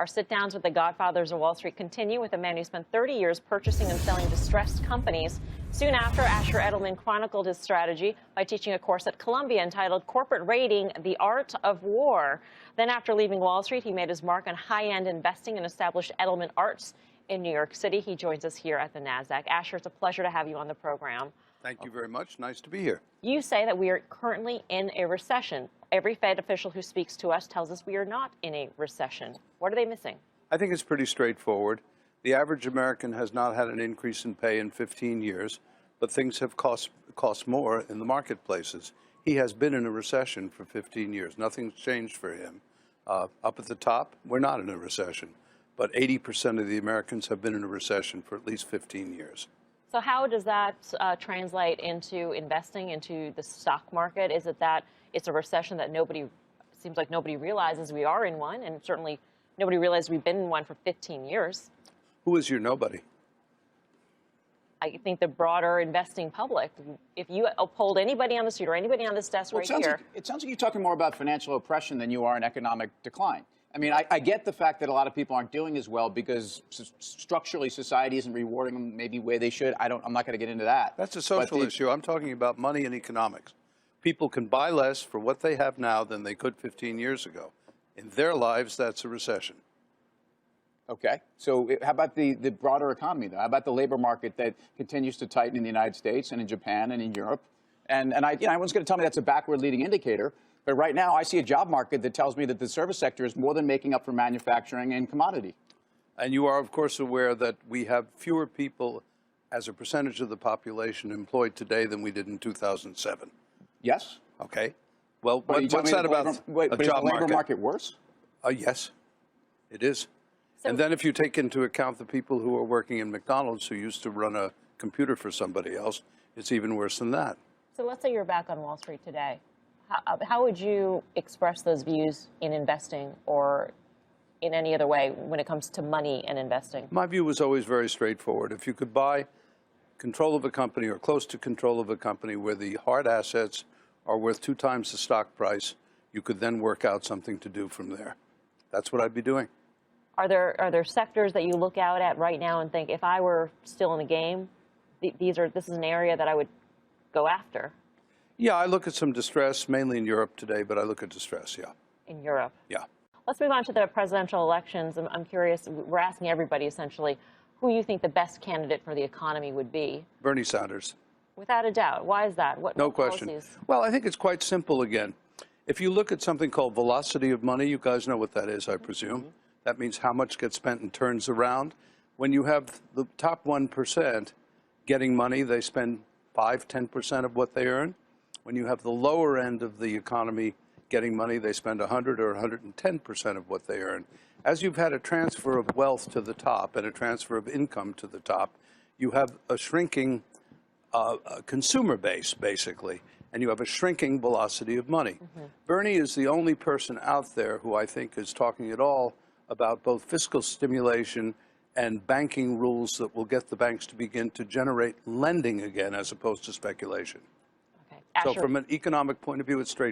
Our sit-downs with the godfathers of Wall Street continue with a man who spent 30 years purchasing and selling distressed companies. Soon after, Asher Edelman chronicled his strategy by teaching a course at Columbia entitled Corporate Rating, The Art of War. Then after leaving Wall Street, he made his mark on high-end investing and established Edelman Arts in New York City. He joins us here at the NASDAQ. Asher, it's a pleasure to have you on the program. Thank you very much. Nice to be here. You say that we are currently in a recession. Every Fed official who speaks to us tells us we are not in a recession. What are they missing? I think it's pretty straightforward. The average American has not had an increase in pay in 15 years, but things have cost more in the marketplaces. He has been in a recession for 15 years. Nothing's changed for him. Up at the top, we're not in a recession, but 80% of the Americans have been in a recession for at least 15 years. So how does that translate into investing, into the stock market? Is it that it's a recession that seems like nobody realizes we are in one, and certainly nobody realizes we've been in one for 15 years? Who is your nobody? I think the broader investing public. If you polled anybody on the street or anybody on this desk right here. It sounds like you're talking more about financial oppression than you are in economic decline. I mean, I get the fact that a lot of people aren't doing as well because structurally society isn't rewarding them maybe the way they should. I'm not going to get into that. That's a social issue. I'm talking about money and economics. People can buy less for what they have now than they could 15 years ago. In their lives, that's a recession. Okay. So how about the broader economy, though? How about the labor market that continues to tighten in the United States and in Japan and in Europe? And everyone's going to tell me that's a backward leading indicator. But right now, I see a job market that tells me that the service sector is more than making up for manufacturing and commodity. And you are, of course, aware that we have fewer people as a percentage of the population employed today than we did in 2007. Yes. Okay. Well, what's that about a job market? Is the labor market worse? Yes, it is. And then if you take into account the people who are working in McDonald's who used to run a computer for somebody else, it's even worse than that. So let's say you're back on Wall Street today. How would you express those views in investing or in any other way when it comes to money and investing? My view was always very straightforward. If you could buy control of a company or close to control of a company where the hard assets are worth 2 times the stock price, you could then work out something to do from there. That's what I'd be doing. Are there sectors that you look out at right now and think, if I were still in the game, this is an area that I would go after? Yeah, I look at some distress, mainly in Europe today, but I look at distress, yeah. In Europe? Yeah. Let's move on to the presidential elections. I'm curious, we're asking everybody essentially, who you think the best candidate for the economy would be? Bernie Sanders. Without a doubt. Why is that? No question. Policies? Well, I think it's quite simple again. If you look at something called velocity of money, you guys know what that is, I presume. Mm-hmm. That means how much gets spent and turns around. When you have the top 1% getting money, they spend 5–10% of what they earn. When you have the lower end of the economy getting money, they spend 100 or 110% of what they earn. As you've had a transfer of wealth to the top and a transfer of income to the top, you have a shrinking consumer base, basically, and you have a shrinking velocity of money. Mm-hmm. Bernie is the only person out there who I think is talking at all about both fiscal stimulation and banking rules that will get the banks to begin to generate lending again as opposed to speculation. Okay. Asher, so from an economic point of view, it's straightforward.